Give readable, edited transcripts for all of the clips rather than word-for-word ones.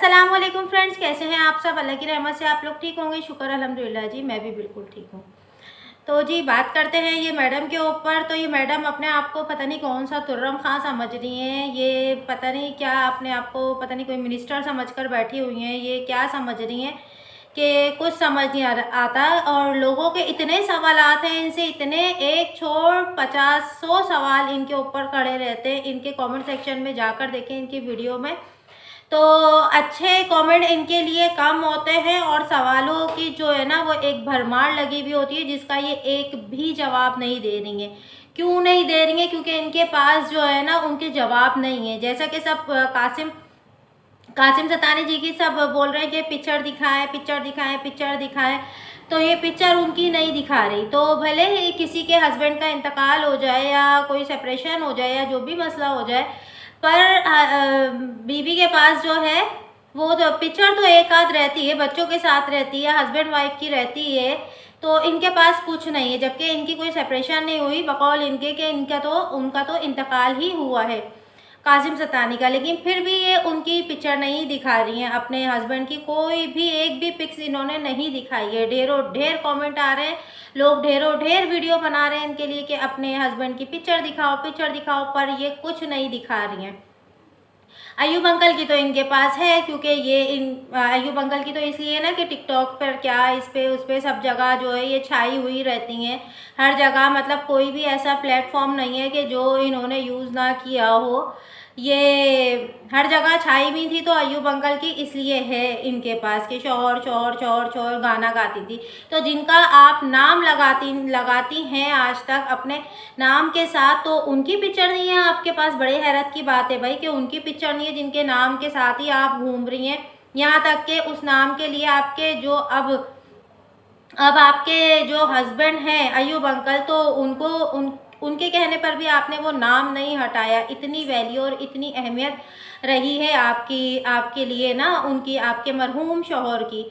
अस्सलाम वालेकुम फ्रेंड्स, कैसे हैं आप सब। अल्लाह की रहमत से आप लोग ठीक होंगे। शुक्र अल्हम्दुलिल्लाह जी, मैं भी बिल्कुल ठीक हूँ। तो जी बात करते हैं ये मैडम के ऊपर। तो ये मैडम अपने आप को पता नहीं कौन सा तुर्रम खां समझ रही हैं। ये पता नहीं क्या अपने आप को पता नहीं कोई मिनिस्टर समझकर बैठी हुई हैं। ये क्या समझ रही हैं कि कुछ समझ नहीं आता। और लोगों के इतने सवालात हैं इनसे, इतने एक छोड़ 50-100 सवाल इनके ऊपर खड़े रहते हैं। इनके कमेंट सेक्शन में जाकर देखें, इनकी वीडियो में तो अच्छे कमेंट इनके लिए कम होते हैं और सवालों की जो है ना वो एक भरमार लगी हुई होती है, जिसका ये एक भी जवाब नहीं दे रही हैं। क्यों नहीं दे रही हैं? क्योंकि इनके पास जो है ना उनके जवाब नहीं है। जैसा कि सब कासिम कासिम सतानी जी की सब बोल रहे हैं कि पिक्चर दिखाएं, पिक्चर दिखाएं, पिक्चर दिखाएं। तो ये पिक्चर उनकी नहीं दिखा रही। तो भले ही किसी के हस्बैंड का इंतकाल हो जाए या कोई सेपरेशन हो जाए या जो भी मसला हो जाए, पर बीवी के पास जो है वो तो पिक्चर तो एक आध रहती है, बच्चों के साथ रहती है, हस्बैंड वाइफ की रहती है। तो इनके पास कुछ नहीं है, जबकि इनकी कोई सेपरेशन नहीं हुई बकौल इनके कि उनका तो इंतकाल ही हुआ है कासिम सतानी का। लेकिन फिर भी ये उनकी पिक्चर नहीं दिखा रही हैं, अपने हस्बैंड की कोई भी एक भी पिक्स इन्होंने नहीं दिखाई है। ढेरों ढेर कमेंट आ रहे हैं, लोग ढेरों ढेर वीडियो बना रहे हैं इनके लिए कि अपने हस्बैंड की पिक्चर दिखाओ, पिक्चर दिखाओ, पर ये कुछ नहीं दिखा रही हैं। अयूब अंकल की तो इनके पास है, क्योंकि ये अयूब अंकल की तो इसलिए ना कि टिकटॉक पर क्या इस पे उस पे सब जगह जो है ये छाई हुई रहती हैं हर जगह। मतलब कोई भी ऐसा प्लेटफॉर्म नहीं है कि जो इन्होंने यूज़ ना किया हो। ये हर जगह छाई हुई थी, तो अयूब अंकल की इसलिए है इनके पास कि शौहर शौहर शौहर शौहर गाना गाती थी। तो जिनका आप नाम लगाती हैं आज तक अपने नाम के साथ, तो उनकी पिक्चर नहीं है आपके पास। बड़े हैरत की बात है भाई कि उनकी पिक्चर नहीं है जिनके नाम के साथ ही आप घूम रही हैं। यहाँ तक कि उस नाम के लिए आपके जो अब आपके जो हस्बैंड हैं अयूब अंकल, तो उनके कहने पर भी आपने वो नाम नहीं हटाया। इतनी वैल्यू और इतनी अहमियत रही है आपके लिए ना उनकी, आपके मरहूम शौहर की,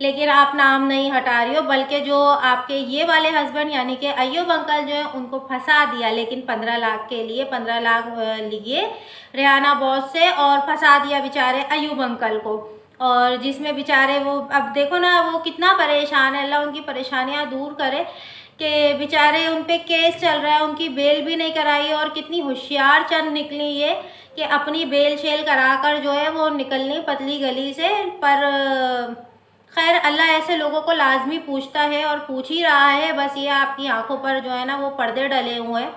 लेकिन आप नाम नहीं हटा रही हो। बल्कि जो आपके ये वाले हस्बैंड यानी कि अयूब अंकल जो है उनको फंसा दिया, लेकिन 15 लाख के लिए 15 लाख लिए रेहाना बॉस से और फंसा दिया बेचारे अयूब अंकल को। और जिसमें बेचारे वो अब देखो ना वो कितना परेशान है। अल्लाह उनकी परेशानियां दूर करे कि बेचारे उन पे केस चल रहा है, उनकी बेल भी नहीं कराई। और कितनी होशियार चंद निकली ये कि अपनी बेल शेल कराकर जो है वो निकलनी पतली गली से। पर खैर अल्लाह ऐसे लोगों को लाजमी पूछता है और पूछ ही रहा है। बस ये आपकी आंखों पर जो है ना वो पर्दे डले हुए हैं।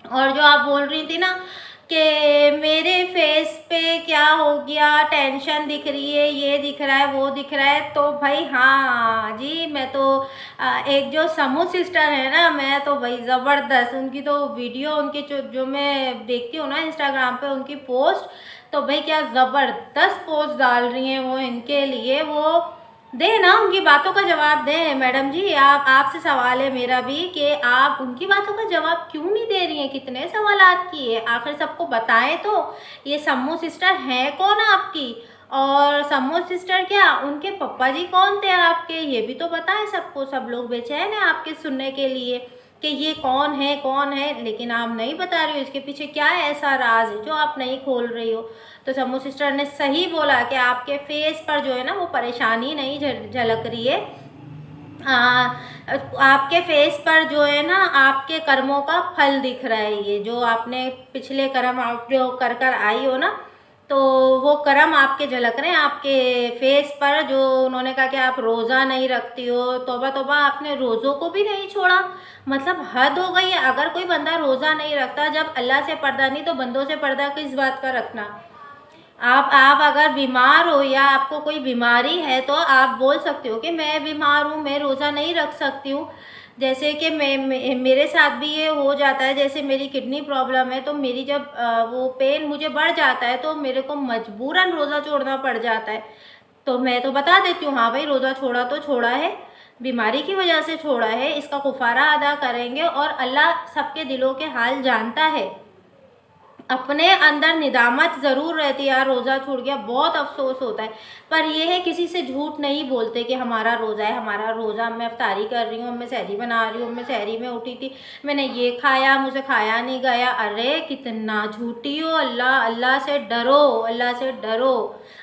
और जो आप बोल रही थी ना कि मेरे फेस पे क्या हो गया, टेंशन दिख रही है, ये दिख रहा है, वो दिख रहा है, तो भाई हाँ जी मैं तो एक जो समूह सिस्टर है ना, मैं तो भाई ज़बरदस्त उनकी तो वीडियो उनके जो मैं देखती हूँ ना इंस्टाग्राम पे उनकी पोस्ट, तो भाई क्या ज़बरदस्त पोस्ट डाल रही हैं वो इनके लिए। वो दे ना उनकी बातों का जवाब दें मैडम जी। आपसे सवाल है मेरा भी कि आप उनकी बातों का जवाब क्यों नहीं दे रही हैं। कितने सवालात किए, आखिर सबको बताएं तो ये सम्मू सिस्टर हैं कौन आपकी, और सम्मू सिस्टर क्या उनके पप्पा जी कौन थे आपके, ये भी तो बताएं सबको। सब लोग बेचैन हैं आपके सुनने के लिए कि ये कौन है कौन है, लेकिन आप नहीं बता रही हो इसके पीछे क्या ऐसा राज है जो आप नहीं खोल रही हो। तो सम्मू सिस्टर ने सही बोला कि आपके फेस पर जो है ना वो परेशानी नहीं झलक रही है। आपके फेस पर जो है ना आपके कर्मों का फल दिख रहा है। ये जो आपने पिछले कर्म आप जो कर कर आई हो ना, तो वो कर्म आपके झलक रहे हैं आपके फेस पर। जो उन्होंने कहा कि आप रोज़ा नहीं रखती हो, तौबा तौबा आपने रोज़ों को भी नहीं छोड़ा। मतलब हद हो गई है। अगर कोई बंदा रोज़ा नहीं रखता, जब अल्लाह से पर्दा नहीं तो बंदों से पर्दा किस बात का रखना। आप अगर बीमार हो या आपको कोई बीमारी है तो आप बोल सकते हो कि मैं बीमार हूँ, मैं रोज़ा नहीं रख सकती हूँ। जैसे कि मेरे साथ भी ये हो जाता है। जैसे मेरी किडनी प्रॉब्लम है, तो मेरी जब वो पेन मुझे बढ़ जाता है तो मेरे को मजबूरन रोज़ा छोड़ना पड़ जाता है। तो मैं तो बता देती हूँ हाँ भाई रोज़ा छोड़ा तो छोड़ा है, बीमारी की वजह से छोड़ा है, इसका कुफारा अदा करेंगे। और अल्लाह सबके दिलों के हाल जानता है। अपने अंदर निदामत ज़रूर रहती है, यार रोज़ा छूट गया, बहुत अफ़सोस होता है। पर ये है किसी से झूठ नहीं बोलते कि हमारा रोज़ा है, हमारा रोज़ा, मैं इफ्तारी कर रही हूँ, मैं सहरी बना रही हूँ, मैं सहरी में उठी थी, मैंने ये खाया, मुझे खाया नहीं गया। अरे कितना झूठी हो। अल्लाह अल्लाह से डरो, अल्लाह से डरो।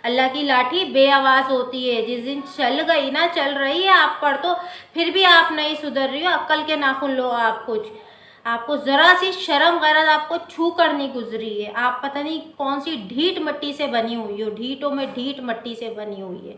अल्लाह की लाठी बेआवाज़ होती है, जिस दिन चल गई ना, चल रही है आप पर तो फिर भी आप नहीं सुधर रही हो, अक्ल के नाखून लो आप कुछ। आपको ज़रा सी शर्म गैरत आपको छू कर नहीं गुजरी है। आप पता नहीं कौन सी ढीठ मिट्टी से बनी हुई हो, ढीठों में ढीठ मिट्टी से बनी हुई है।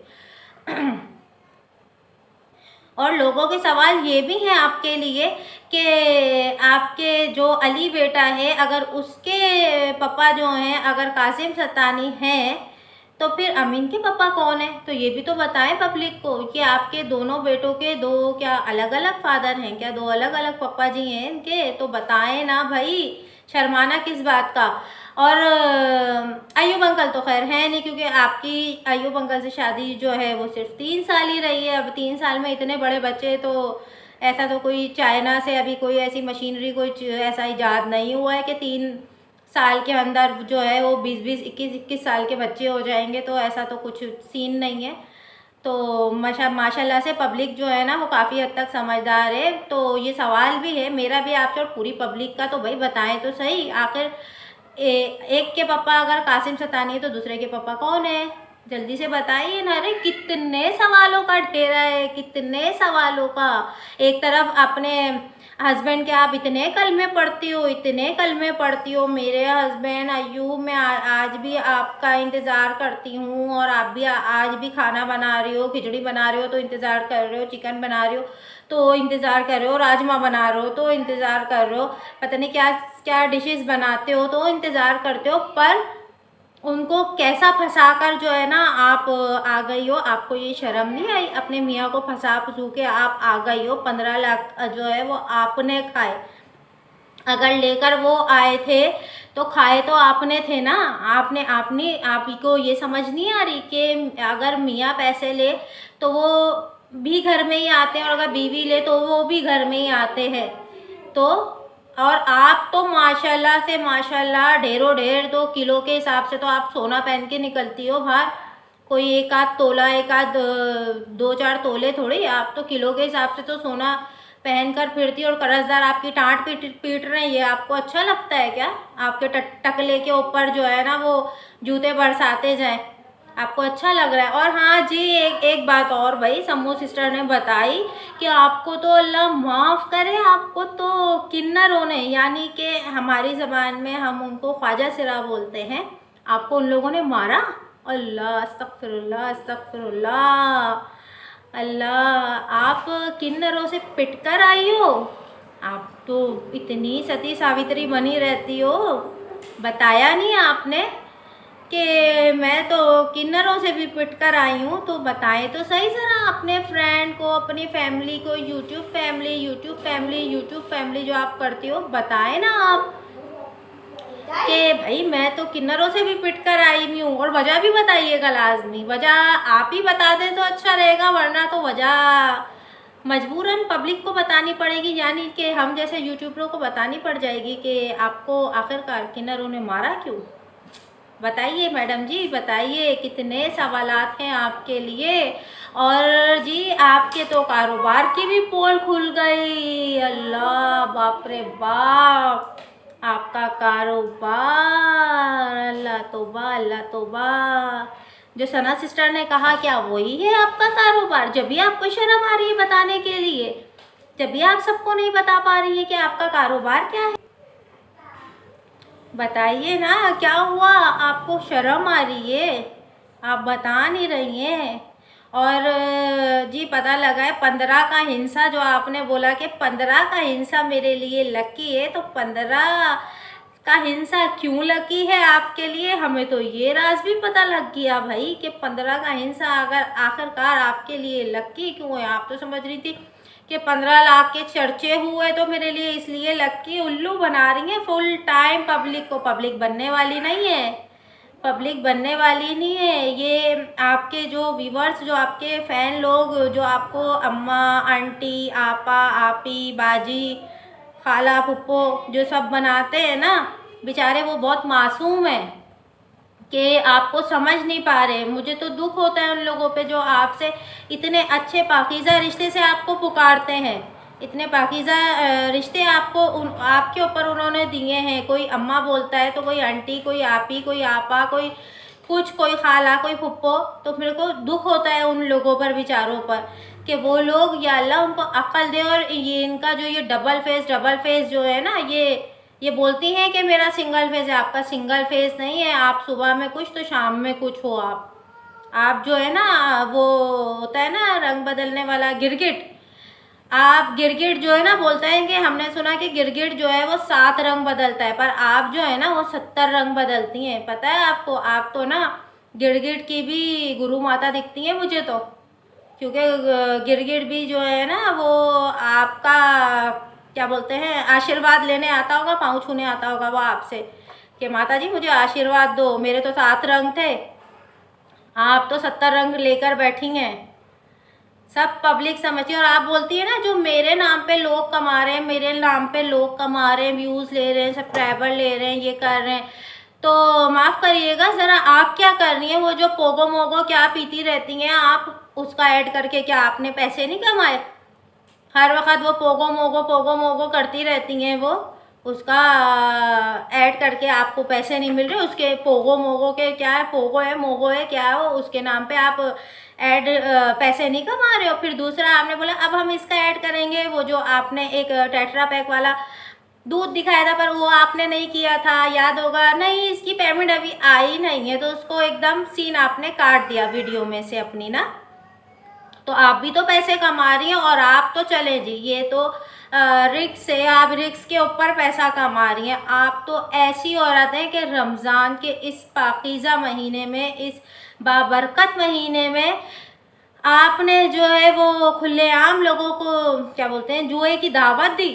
और लोगों के सवाल ये भी हैं आपके लिए कि आपके जो अली बेटा है, अगर उसके पापा जो हैं अगर कासिम सत्तानी हैं, तो फिर अमीन के पापा कौन है? तो ये भी तो बताएं पब्लिक को कि आपके दोनों बेटों के दो क्या अलग अलग फादर हैं क्या, दो अलग अलग पापा जी हैं इनके? तो बताएं ना भाई, शर्माना किस बात का। और अयूब अंकल तो खैर है नहीं, क्योंकि आपकी अयूब अंकल से शादी जो है वो सिर्फ 3 साल ही रही है। अब 3 साल में इतने बड़े बच्चे, तो ऐसा तो कोई चाइना से अभी कोई ऐसी मशीनरी कोई ऐसा ईजाद नहीं हुआ है कि 3 साल के अंदर जो है वो 20-20, 21-21 साल के बच्चे हो जाएंगे। तो ऐसा तो कुछ सीन नहीं है। तो माशाल्लाह से पब्लिक जो है ना वो काफ़ी हद तक समझदार है। तो ये सवाल भी है मेरा भी आपसे और पूरी पब्लिक का, तो भाई बताएं तो सही, आखिर एक के पापा अगर कासिम सतानी है तो दूसरे के पापा कौन है? जल्दी से बताइए ना। अरे कितने सवालों का घेरा है, कितने सवालों का। एक तरफ अपने हस्बैंड के आप इतने कलमे पढ़ती हो, इतने कलमे पढ़ती हो, मेरे हस्बैंड अयूब, मैं आज भी आपका इंतज़ार करती हूँ, और आप भी आज भी खाना बना रही हो, खिचड़ी बना रहे हो तो इंतज़ार कर रहे हो, चिकन बना रही हो तो इंतज़ार कर रहे हो, राजमा बना रहे हो तो इंतज़ार कर रहे हो, पता नहीं क्या क्या डिशेस बनाते हो तो इंतज़ार करते हो। पर उनको कैसा फंसाकर जो है ना आप आ गई हो। आपको ये शर्म नहीं आई? अपने मियाँ को फंसा फंसू के आप आ गई हो। 15 लाख जो है वो आपने खाए। अगर लेकर वो आए थे तो खाए तो आपने थे ना। आपने आपने आप ही को ये समझ नहीं आ रही कि अगर मियाँ पैसे ले तो वो भी घर में ही आते हैं, और अगर बीवी ले तो वो भी घर में ही आते हैं। तो और आप तो माशाल्लाह से माशाल्लाह ढेरों ढेर 2 किलो के हिसाब से तो आप सोना पहन के निकलती हो बाहर। कोई एक आध तोला, एक आध 2-4 तोले थोड़ी, आप तो किलो के हिसाब से तो सोना पहन कर फिरती, और कर्जदार आपकी टाँट पीट रहे हैं। ये आपको अच्छा लगता है क्या? आपके टकले के ऊपर जो है ना वो जूते बरसाते जाएं, आपको अच्छा लग रहा है? और हाँ जी, एक बात और भाई, सम्मू सिस्टर ने बताई कि आपको तो अल्लाह माफ़ करे, आपको तो किन्नरों ने, यानी कि हमारी ज़बान में हम उनको ख्वाजा सिरा बोलते हैं, आपको उन लोगों ने मारा। अल्लाह अस्तगफिरुल्लाह अस्तगफिरुल्लाह। अल्लाह, आप किन्नरों से पिट कर आई हो? आप तो इतनी सती सावित्री बनी रहती हो, बताया नहीं आपने कि मैं तो किन्नरों से भी पिट कर आई हूँ। तो बताएं तो सही ज़रा अपने फ्रेंड को, अपनी फैमिली को, YouTube family, YouTube family, YouTube family जो आप करती हो, बताएं ना आप कि भाई मैं तो किन्नरों से भी पिट कर आई हुई हूँ। और वजह भी बताइएगा लाजमी, वजह आप ही बता दें तो अच्छा रहेगा, वरना तो वजह मजबूरन पब्लिक को बतानी पड़ेगी, यानी कि हम जैसे यूट्यूबरों को बतानी पड़ जाएगी कि आपको आखिरकार किन्नरों ने मारा क्यों। बताइए मैडम जी, बताइए, कितने सवालात हैं आपके लिए। और जी आपके तो कारोबार की भी पोल खुल गई। अल्लाह, बाप रे बाप, आपका कारोबार, अल्लाह तौबा, अल्लाह तौबा। जो सना सिस्टर ने कहा क्या वही है आपका कारोबार? जब भी आपको शर्म आ रही है बताने के लिए, जब भी आप सबको नहीं बता पा रही है कि आपका कारोबार क्या है, बताइए ना क्या हुआ? आपको शर्म आ रही है, आप बता नहीं रही हैं। और जी पता लगा है 15 का हिंसा, जो आपने बोला कि 15 का हिंसा मेरे लिए लकी है, तो 15 का हिंसा क्यों लकी है आपके लिए? हमें तो ये राज भी पता लग गया भाई कि 15 का हिंसा अगर आखिरकार आपके लिए लकी क्यों है। आप तो समझ रही थी कि 15 लाख के चर्चे हुए तो मेरे लिए इसलिए लकी। उल्लू बना रही हैं फुल टाइम पब्लिक को। पब्लिक बनने वाली नहीं है, पब्लिक बनने वाली नहीं है। ये आपके जो व्यूवर्स, जो आपके फ़ैन लोग, जो आपको अम्मा, आंटी, आपा, आपी, बाजी, खाला, फुप्पो जो सब बनाते हैं ना, बेचारे वो बहुत मासूम हैं कि आपको समझ नहीं पा रहे। मुझे तो दुख होता है उन लोगों पे जो आपसे इतने अच्छे पाकीज़ा रिश्ते से आपको पुकारते हैं। इतने पाकीज़ा रिश्ते आपको आपके ऊपर उन्होंने दिए हैं। कोई अम्मा बोलता है तो कोई आंटी, कोई आपी, कोई आपा, कोई कुछ, कोई खाला, कोई फुप्पो। तो मेरे को दुख होता है उन लोगों पर, बेचारों पर, कि वो लोग, या अल्लाह उनको अक्ल दे। और ये इनका जो ये डबल फेस जो है ना, ये बोलती हैं कि मेरा सिंगल फेस है। आपका सिंगल फेस नहीं है। आप सुबह में कुछ तो शाम में कुछ हो। आप जो है ना, वो होता है ना रंग बदलने वाला गिरगिट। आप गिरगिट जो है ना, बोलते हैं कि हमने सुना कि गिरगिट जो है वो 7 रंग बदलता है, पर आप जो है ना वो 70 रंग बदलती हैं। पता है आपको? आप तो ना गिरगिट की भी गुरु माता दिखती हैं मुझे तो, क्योंकि गिरगिट भी जो है ना वो आपका क्या बोलते हैं, आशीर्वाद लेने आता होगा, पाँव छूने आता होगा वो आपसे कि माता जी मुझे आशीर्वाद दो। मेरे तो 7 रंग थे, आप तो 70 रंग लेकर बैठी हैं। सब पब्लिक समझती है। और आप बोलती है ना, जो मेरे नाम पे लोग कमा रहे हैं, मेरे नाम पे लोग कमा रहे हैं, व्यूज़ ले रहे हैं, सब्सक्राइबर ले रहे हैं, ये कर रहे हैं, तो माफ़ करिएगा ज़रा, आप क्या कर रही हैं? वो जो पोगो मोगो क्या पीती रहती हैं आप, उसका ऐड करके क्या आपने पैसे नहीं कमाए? हर वक्त वो पोगो मोगो करती रहती हैं वो, उसका ऐड करके आपको पैसे नहीं मिल रहे। उसके पोगो मोगो के क्या है, पोगो है मोगो है क्या है वो, उसके नाम पे आप ऐड पैसे नहीं कमा रहे हो। फिर दूसरा आपने बोला अब हम इसका ऐड करेंगे, वो जो आपने एक टेट्रा पैक वाला दूध दिखाया था, पर वो आपने नहीं किया था, याद होगा? नहीं, इसकी पेमेंट अभी आई नहीं है, तो उसको एकदम सीन आपने काट दिया वीडियो में से अपनी ना। तो आप भी तो पैसे कमा रही हैं, और आप तो चले जी, ये तो रिक्स है, आप रिक्स के ऊपर पैसा कमा रही हैं। आप तो ऐसी औरत हैं कि रमज़ान के इस पाकीज़ा महीने में, इस बाबरकत महीने में आपने जो है वो खुलेआम लोगों को क्या बोलते हैं, जुए की दावत दी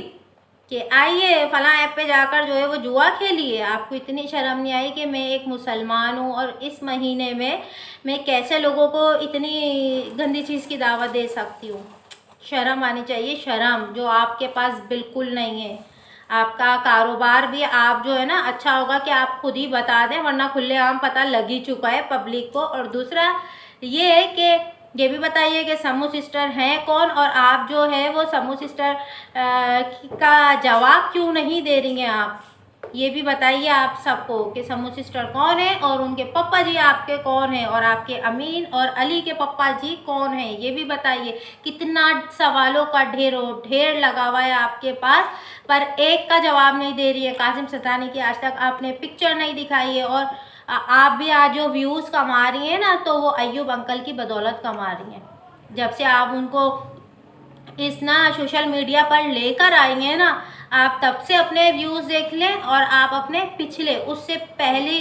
कि आइए फलां ऐप पे जाकर जो है वो जुआ खेलिए। आपको इतनी शर्म नहीं आई कि मैं एक मुसलमान हूँ और इस महीने में मैं कैसे लोगों को इतनी गंदी चीज़ की दावत दे सकती हूँ? शर्म आनी चाहिए, शर्म, जो आपके पास बिल्कुल नहीं है। आपका कारोबार भी आप जो है ना, अच्छा होगा कि आप खुद ही बता दें, वरना खुलेआम पता लग ही चुका है पब्लिक को। और दूसरा ये है कि ये भी बताइए कि समू सिस्टर हैं कौन, और आप जो है वो समू सिस्टर का जवाब क्यों नहीं दे रही हैं? आप ये भी बताइए आप सबको कि समू सिस्टर कौन है, और उनके पप्पा जी आपके कौन हैं, और आपके अमीन और अली के पप्पा जी कौन हैं, ये भी बताइए। कितना सवालों का ढेर लगा हुआ है आपके पास, पर एक का जवाब नहीं दे रही है। कासिम सतानी की आज तक आपने पिक्चर नहीं दिखाई है। और आप भी आज जो व्यूज़ कमा रही हैं ना, तो वो अय्यूब अंकल की बदौलत कमा रही हैं। जब से आप उनको इस ना सोशल मीडिया पर लेकर आई हैं ना, आप तब से अपने व्यूज़ देख लें, और आप अपने पिछले, उससे पहले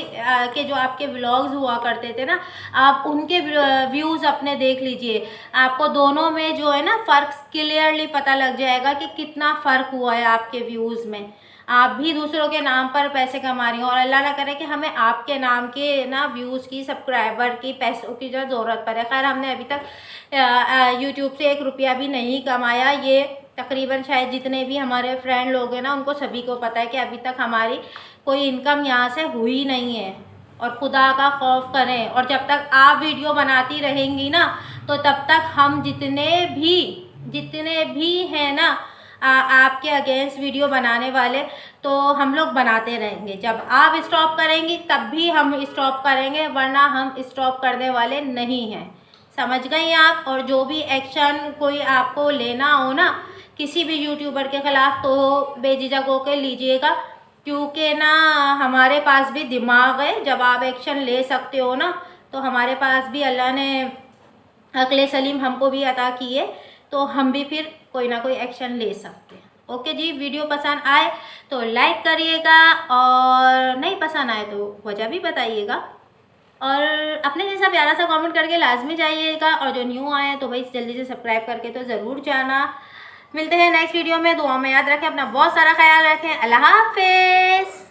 के जो आपके व्लॉग्स हुआ करते थे ना, आप उनके व्यूज़ अपने देख लीजिए। आपको दोनों में जो है ना फ़र्क क्लियरली पता लग जाएगा कि कितना फ़र्क हुआ है आपके व्यूज़ में। आप भी दूसरों के नाम पर पैसे कमा रही हो, और अल्लाह ना करे कि हमें आपके नाम के ना व्यूज़ की, सब्सक्राइबर की, पैसों की जो ज़रूरत पड़े। खैर, हमने अभी तक यूट्यूब से 1 रुपया भी नहीं कमाया। ये तकरीबन शायद जितने भी हमारे फ्रेंड लोग हैं ना, उनको सभी को पता है कि अभी तक हमारी कोई इनकम यहाँ से हुई नहीं है। और खुदा का खौफ करें, और जब तक आप वीडियो बनाती रहेंगी ना, तो तब तक हम जितने भी हैं ना आपके अगेंस्ट वीडियो बनाने वाले, तो हम लोग बनाते रहेंगे। जब आप स्टॉप करेंगी तब भी हम स्टॉप करेंगे, वरना हम स्टॉप करने वाले नहीं हैं। समझ गई आप? और जो भी एक्शन कोई आपको लेना हो ना किसी भी यूट्यूबर के ख़िलाफ़, तो बेझिझक होकर लीजिएगा, क्योंकि ना हमारे पास भी दिमाग है। जब आप एक्शन ले सकते हो ना, तो हमारे पास भी अल्लाह ने अक्ल सलीम हमको भी अता की है, तो हम भी फिर कोई ना कोई एक्शन ले सकते हैं। ओके जी, वीडियो पसंद आए तो लाइक करिएगा, और नहीं पसंद आए तो वजह भी बताइएगा, और अपने जैसा प्यारा सा कमेंट करके लाजमी जाइएगा। और जो न्यू आए हैं तो भाई जल्दी से सब्सक्राइब करके तो ज़रूर जाना। मिलते हैं नेक्स्ट वीडियो में। दुआ में याद रखें, अपना बहुत सारा ख्याल रखें। अल्लाह हाफिज़।